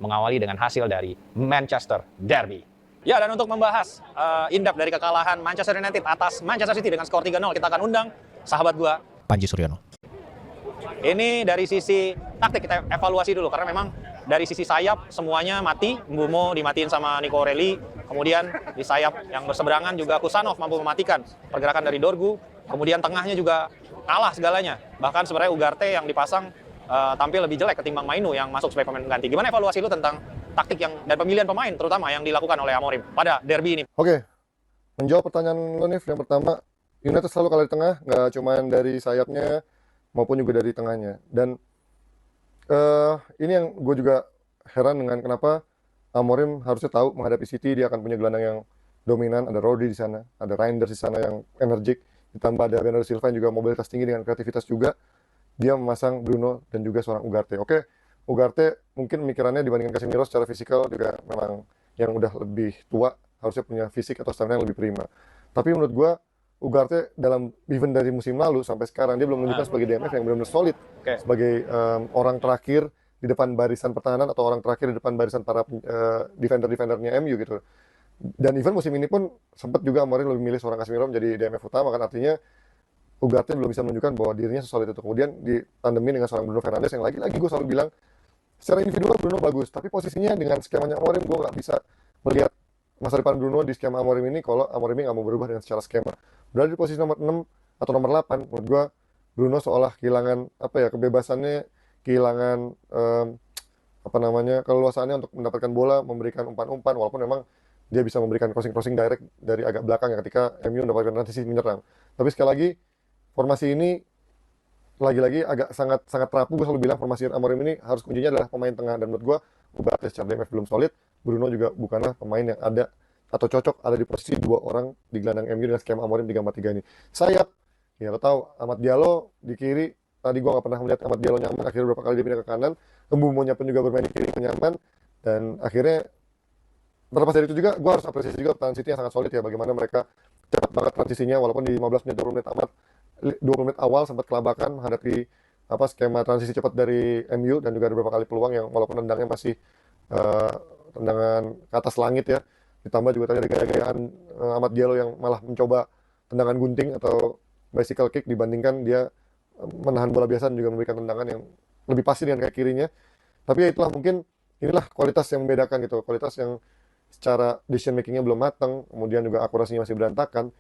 mengawali dengan hasil dari Manchester Derby. Ya, dan untuk membahas in-depth dari kekalahan Manchester United atas Manchester City dengan skor 3-0, kita akan undang sahabat gua, Panji Suryono. ini dari sisi taktik kita evaluasi dulu, karena memang dari sisi sayap semuanya mati. Mbeumo dimatiin sama Nico O'Reilly. Kemudian di sayap yang berseberangan juga Kusanov mampu mematikan pergerakan dari Dorgu. Kemudian tengahnya juga kalah segalanya. Bahkan sebenarnya Ugarte yang dipasang tampil lebih jelek ketimbang Mainu yang masuk sebagai pemain pengganti. Gimana evaluasi lu tentang taktik dan pemilihan pemain terutama yang dilakukan oleh Amorim pada derby ini? Oke, menjawab pertanyaan lo nih, yang pertama, United selalu kalah di tengah, nggak cuma dari sayapnya maupun juga dari tengahnya. Dan ini yang gue juga heran dengan kenapa Amorim harusnya tahu menghadapi City dia akan punya gelandang yang dominan, ada Rodri di sana, ada Reinders di sana yang energik, ditambah ada Bernardo Silva yang juga mobilitas tinggi dengan kreativitas juga. Dia memasang Bruno dan juga seorang Ugarte. Oke, Ugarte mungkin pemikirannya dibandingkan Casemiro secara fisikal juga memang yang udah lebih tua, harusnya punya fisik atau stamina yang lebih prima. Tapi menurut gue, Ugarte dalam even dari musim lalu sampai sekarang dia belum menunjukkan sebagai DMF yang benar-benar solid, sebagai orang terakhir di depan barisan pertahanan atau orang terakhir di depan barisan para defender-defendernya MU gitu. Dan even musim ini pun sempat juga Amorim lebih milih seorang Casemiro menjadi DMF utama, kan artinya Ugarte belum bisa menunjukkan bahwa dirinya sesolid itu. Kemudian ditandemin dengan seorang Bruno Fernandes yang lagi-lagi gue selalu bilang secara individual Bruno bagus, tapi posisinya dengan skemanya Amorim gue nggak bisa melihat masa depan Bruno di skema Amorim ini kalau Amorim nggak mau berubah dengan secara skema. Berada di posisi nomor 6 atau nomor 8, menurut gue Bruno seolah kehilangan kebebasannya, kehilangan keleluasaannya untuk mendapatkan bola, memberikan umpan-umpan, walaupun memang dia bisa memberikan crossing-crossing direct dari agak belakang ya ketika MU mendapatkan transisi menyerang. Tapi sekali lagi formasi ini lagi-lagi agak sangat rapuh. Gue selalu bilang formasi Amorim ini harus kuncinya adalah pemain tengah, dan menurut gue Ugarte secara DMF belum solid. Bruno juga bukanlah pemain yang ada atau cocok ada di posisi dua orang di gelandang MU dengan skema Amorim 3-4-3 ini. Sayap, ya lo tahu Amad Diallo di kiri, tadi gue nggak pernah melihat Amad Diallo nyaman, akhirnya beberapa kali dia pindah ke kanan. Mbeumo pun juga bermain di kiri nyaman, dan akhirnya terlepas dari itu juga gue harus apresiasi juga pertahanan City yang sangat solid ya, bagaimana mereka cepat banget transisinya, walaupun di 15 menit 20 menit amat 20 menit awal sempat kelabakan menghadapi skema transisi cepat dari MU, dan juga ada beberapa kali peluang yang walaupun tendangnya masih tendangan ke atas langit ya, ditambah juga tadi ada gaya-gayaan Amad Diallo yang malah mencoba tendangan gunting atau bicycle kick dibandingkan dia menahan bola biasa dan juga memberikan tendangan yang lebih pasti dengan kaki kirinya. Tapi ya itulah, mungkin inilah kualitas yang membedakan gitu, kualitas yang secara decision makingnya belum matang, kemudian juga akurasinya masih berantakan.